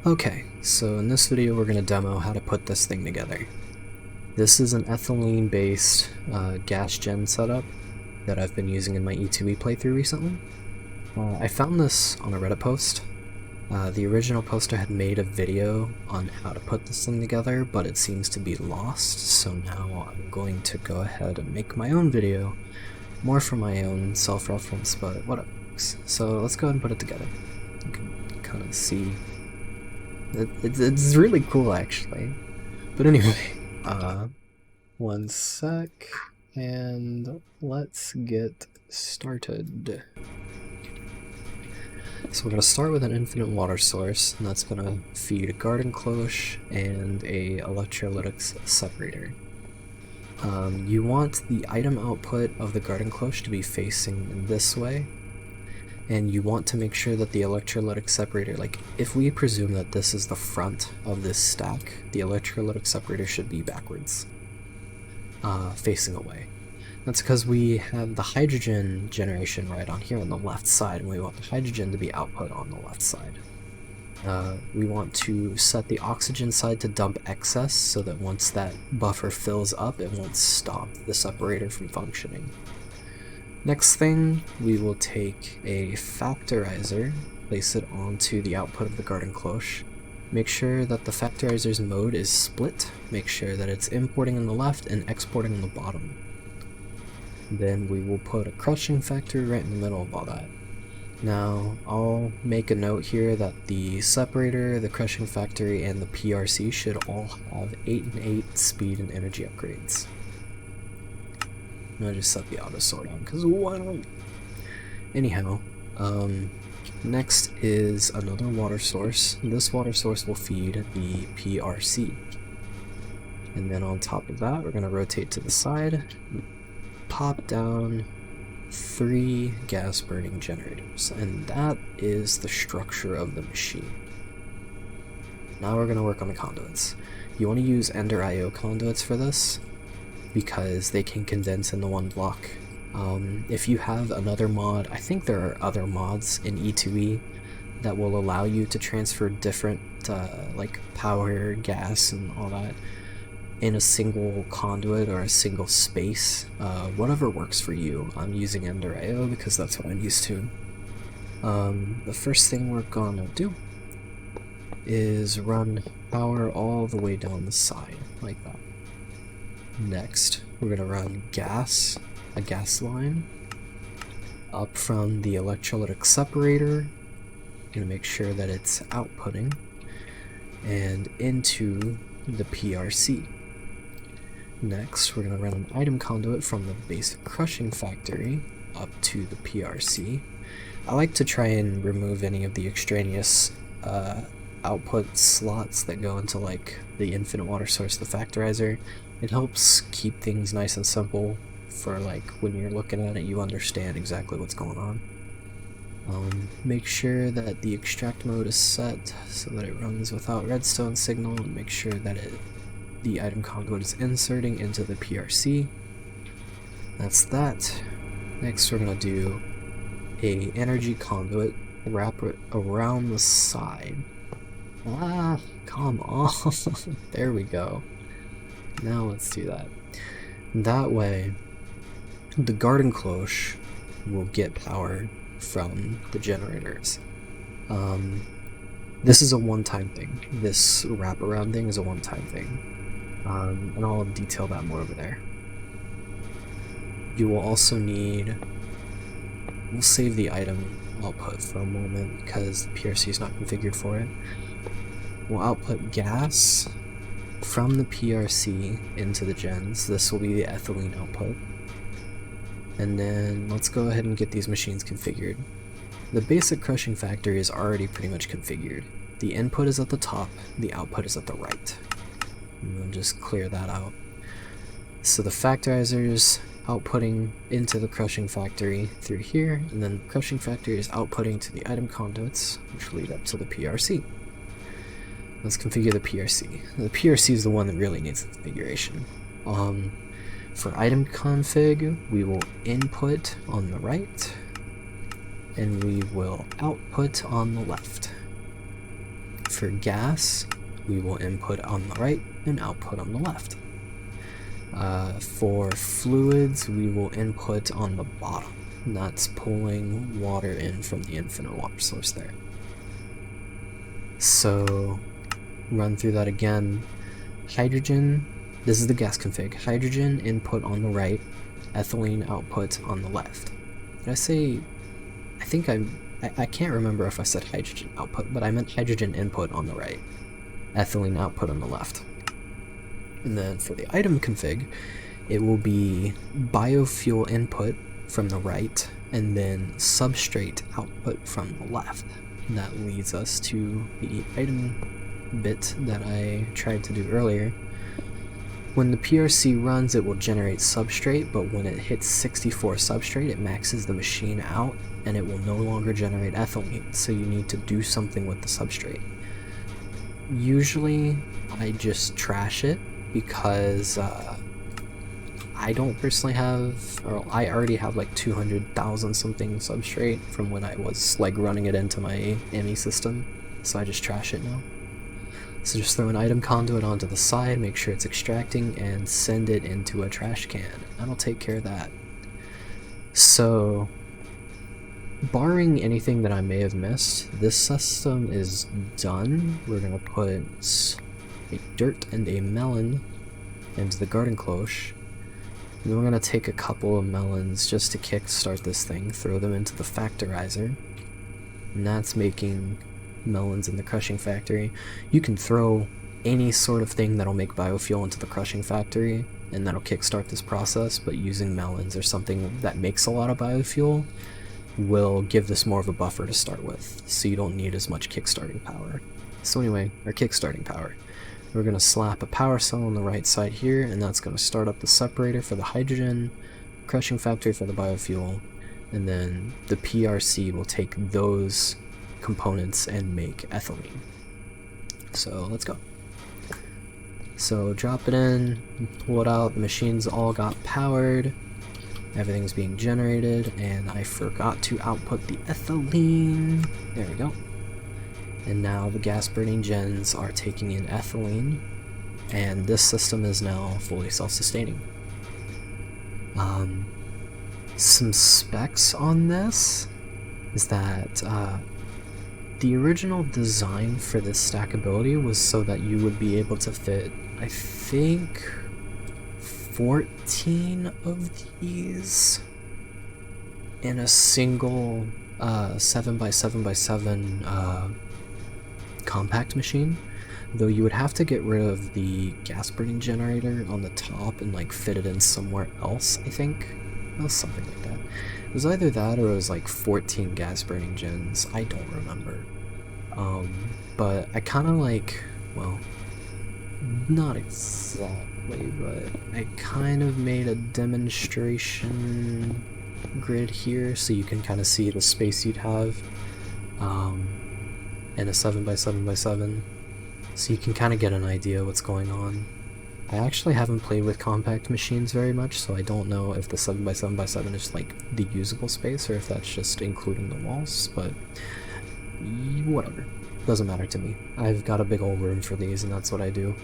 Okay, so in this video we're going to demo how to put this thing together. This is an ethylene based gas gen setup that I've been using in my E2E playthrough recently. I found this on a Reddit post. The original poster had made a video on how to put this thing together, but it seems to be lost, so now I'm going to go ahead and make my own video, more for my own self-reference, but whatever. So let's go ahead and put it together. You can kind of see. It's really cool, actually. But anyway, one sec, and let's get started. So we're going to start with an infinite water source, and that's going to feed a garden cloche and a electrolytic separator. You want the item output of the garden cloche to be facing this way, and you want to make sure that the electrolytic separator, like if we presume that this is the front of this stack, the electrolytic separator should be backwards, facing away. That's because we have the hydrogen generation right on here on the left side, and we want the hydrogen to be output on the left side. We want to set the oxygen side to dump excess so that once that buffer fills up, it won't stop the separator from functioning. Next thing, we will take a factorizer, place it onto the output of the garden cloche. Make sure that the factorizer's mode is split. Make sure that it's importing on the left and exporting on the bottom. Then we will put a crushing factory right in the middle of all that. Now, I'll make a note here that the separator, the crushing factory, and the PRC should all have 8 and 8 speed and energy upgrades. And I just set the auto sort on, because why not? Anyhow, next is another water source. This water source will feed the PRC. And then on top of that, we're going to rotate to the side, pop down 3 gas burning generators, and that is the structure of the machine. Now we're going to work on the conduits. You want to use Ender IO conduits for this, because they can condense into one block. If you have another mod, I think there are other mods in E2E that will allow you to transfer different like power, gas, and all that in a single conduit or a single space. Whatever works for you. I'm using Ender IO because that's what I'm used to. The first thing we're gonna do is run power all the way down the side, like that. Next, we're going to run a gas line, up from the electrolytic separator. Going to make sure that it's outputting, and into the PRC. Next, we're going to run an item conduit from the basic crushing factory up to the PRC. I like to try and remove any of the extraneous output slots that go into like the infinite water source, the factorizer. It helps keep things nice and simple for like when you're looking at it, you understand exactly what's going on. Make sure that the extract mode is set so that it runs without redstone signal, and make sure that the item conduit is inserting into the PRC. That's that. Next we're going to do a energy conduit, wrap it around the side. Ah, come on. There we go. Now let's do that. That way, the garden cloche will get power from the generators. This is a one-time thing. This wraparound thing is a one-time thing. And I'll detail that more over there. You will also need... We'll save the item output for a moment because the PRC is not configured for it. We'll output gas from the PRC into the gens. This will be the ethylene output. And then let's go ahead and get these machines configured. The basic crushing factory is already pretty much configured. The input is at the top, the output is at the right. And we'll just clear that out. So the factorizer's outputting into the crushing factory through here, and then the crushing factory is outputting to the item conduits, which lead up to the PRC. Let's configure the PRC. The PRC is the one that really needs configuration. For item config, we will input on the right, and we will output on the left. For gas, we will input on the right and output on the left. For fluids, we will input on the bottom. And that's pulling water in from the infinite water source there. So, run through that again. Hydrogen, this is the gas config. Hydrogen input on the right, ethylene output on the left. Did I say, I can't remember if I said hydrogen output, but I meant hydrogen input on the right, ethylene output on the left. And then for the item config, it will be biofuel input from the right, and then substrate output from the left. And that leads us to the item bit that I tried to do earlier. When the PRC runs, it will generate substrate, but when it hits 64 substrate, it maxes the machine out, and it will no longer generate ethylene, so you need to do something with the substrate. Usually, I just trash it, because I don't personally have, or I already have like 200,000 something substrate from when I was like running it into my ME system, so I just trash it now. So just throw an item conduit onto the side, make sure it's extracting, and send it into a trash can. That'll take care of that. So, barring anything that I may have missed, this system is done. We're gonna put a dirt and a melon into the garden cloche. And then we're gonna take a couple of melons just to kickstart this thing, throw them into the factorizer. And that's making melons in the crushing factory. You can throw any sort of thing that'll make biofuel into the crushing factory, and that'll kickstart this process, but using melons or something that makes a lot of biofuel will give this more of a buffer to start with, so you don't need as much kickstarting power. So anyway, our kickstarting power. We're going to slap a power cell on the right side here, and that's going to start up the separator for the hydrogen, crushing factory for the biofuel, and then the PRC will take those components and make ethylene. So let's go. So drop it in, pull it out, the machines all got powered, everything's being generated, and I forgot to output the ethylene. There we go. And now the gas burning gens are taking in ethylene, and this system is now fully self-sustaining. Some specs on this is that the original design for this stackability was so that you would be able to fit, I think, 14 of these in a single 7x7x7 compact machine, though you would have to get rid of the gas burning generator on the top and like fit it in somewhere else, I think. It was something like that. It was either that or it was like 14 gas burning gens, I don't remember. But I kind of like, well, not exactly, but I kind of made a demonstration grid here so you can kind of see the space you'd have in a 7x7x7, so you can kind of get an idea what's going on. I actually haven't played with compact machines very much, so I don't know if the 7x7x7 is like the usable space or if that's just including the walls, but whatever. Doesn't matter to me. I've got a big old room for these and that's what I do.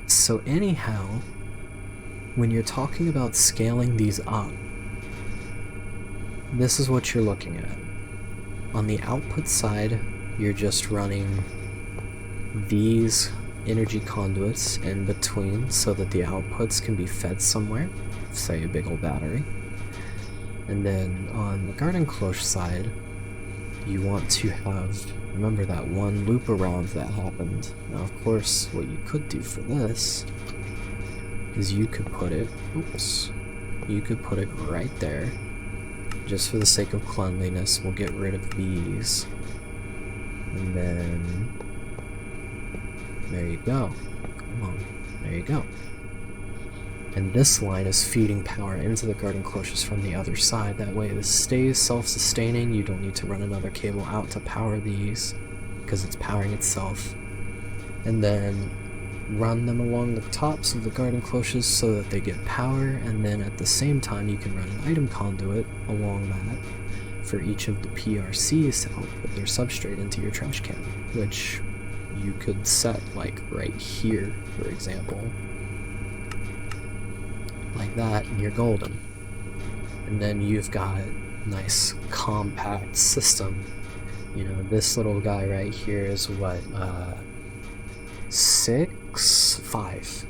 So anyhow, when you're talking about scaling these up, this is what you're looking at. On the output side, you're just running these energy conduits in between so that the outputs can be fed somewhere, say a big old battery. And then on the garden cloche side, you want to have, remember that one loop around that happened. Now of course, what you could do for this is you could put it, you could put it right there. Just for the sake of cleanliness, we'll get rid of these. And then, there you go. Come on, there you go. And this line is feeding power into the garden cloches from the other side. That way this stays self-sustaining. You don't need to run another cable out to power these, because it's powering itself. And then run them along the tops of the garden cloches so that they get power, and then at the same time you can run an item conduit along that for each of the PRCs to output their substrate into your trash can, which you could set like right here, for example, like that, and you're golden. And then you've got a nice compact system. You know, this little guy right here is what, 5?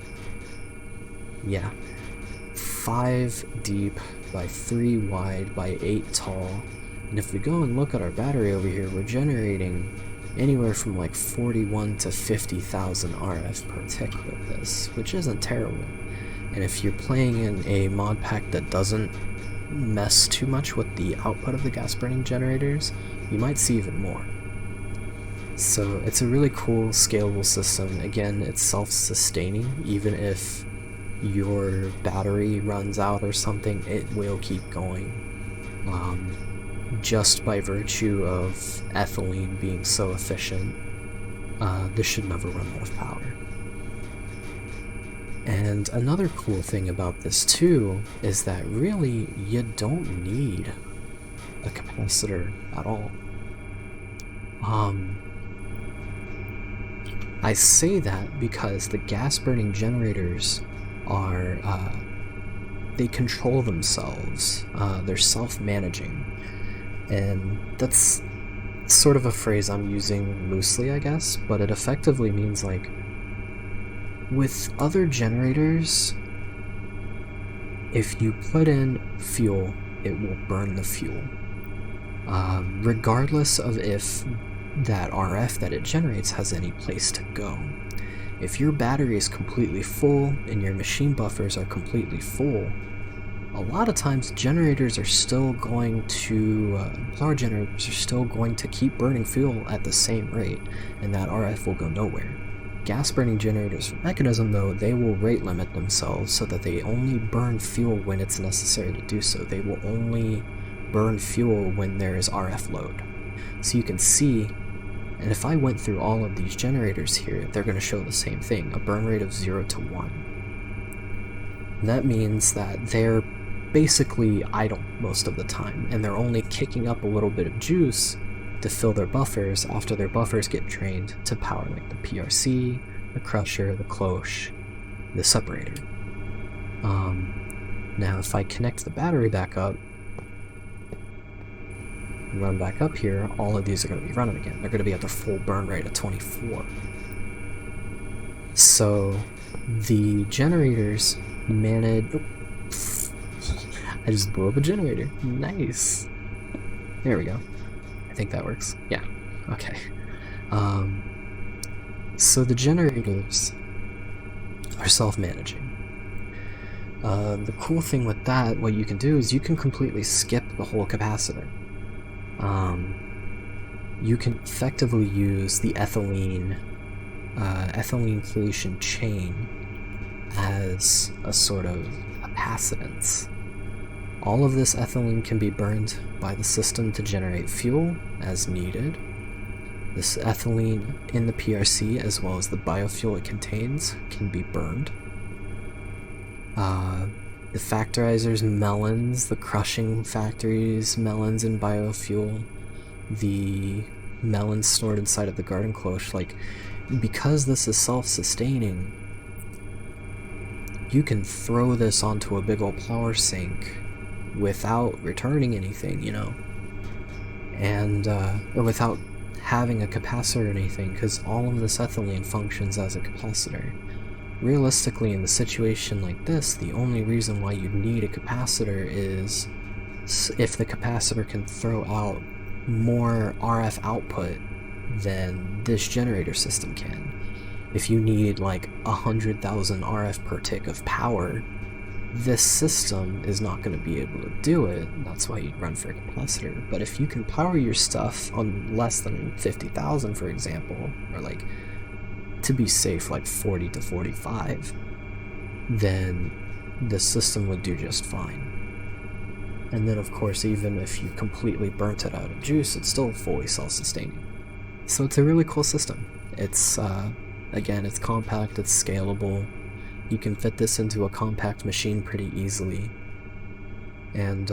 Yeah, 5 deep by 3 wide by 8 tall. And if we go and look at our battery over here, we're generating anywhere from like 41 to 50,000 RF per tick with this, which isn't terrible. And if you're playing in a mod pack that doesn't mess too much with the output of the gas burning generators, you might see even more. So it's a really cool scalable system. Again, it's self-sustaining. Even if your battery runs out or something, it will keep going. Just by virtue of ethylene being so efficient, this should never run out of power. And another cool thing about this too is that really you don't need a capacitor at all. I say that because the gas burning generators are, they control themselves, they're self-managing, and that's sort of a phrase I'm using loosely, I guess, but it effectively means like, with other generators, if you put in fuel, it will burn the fuel, regardless of if that RF that it generates has any place to go. If your battery is completely full and your machine buffers are completely full, a lot of times generators are still going to, power generators are still going to keep burning fuel at the same rate, and that RF will go nowhere. Gas burning generators mechanism, though, they will rate limit themselves so that they only burn fuel when it's necessary to do so. They will only burn fuel when there is RF load. So you can see, and if I went through all of these generators here, they're going to show the same thing, a burn rate of 0 to 1. That means that they're basically idle most of the time, and they're only kicking up a little bit of juice to fill their buffers after their buffers get drained to power like the PRC, the crusher, the cloche, the separator. Now if I connect the battery back up, and run back up here, all of these are going to be running again. They're going to be at their full burn rate of 24. So the generators manage... I just blew up a generator. Nice. There we go. I think that works. Yeah. Okay. So the generators are self-managing. The cool thing with that, what you can do is you can completely skip the whole capacitor. You can effectively use the ethylene creation chain as a sort of capacitance. All of this ethylene can be burned by the system to generate fuel as needed. This ethylene in the PRC, as well as the biofuel it contains, can be burned. The factorizers, melons, the crushing factories, melons and biofuel, the melons stored inside of the garden cloche, like, because this is self-sustaining, you can throw this onto a big old power sink without returning anything, you know, and or without having a capacitor or anything, because all of this ethylene functions as a capacitor. Realistically, in the situation like this, the only reason why you need a capacitor is if the capacitor can throw out more RF output than this generator system can. If you need like 100,000 RF per tick of power, this system is not going to be able to do it. That's why you'd run for a capacitor. But if you can power your stuff on less than 50,000, for example, or like, to be safe, like 40 to 45, then the system would do just fine. And then of course, even if you completely burnt it out of juice, it's still fully self-sustaining. So it's a really cool system. It's, again, it's compact, it's scalable. You can fit this into a compact machine pretty easily. and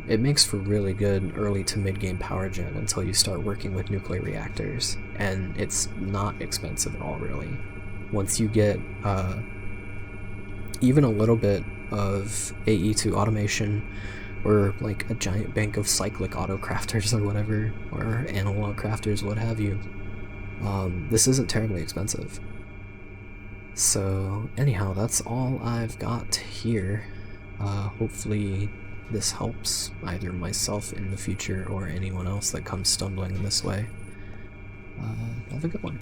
it makes for really good early to mid-game power gen until you start working with nuclear reactors, and it's not expensive at all, really. Once you get even a little bit of AE2 automation, or like a giant bank of cyclic auto crafters or whatever, or analog crafters, what have you, this isn't terribly expensive. So anyhow, that's all I've got here. Hopefully this helps either myself in the future or anyone else that comes stumbling this way. Have a good one.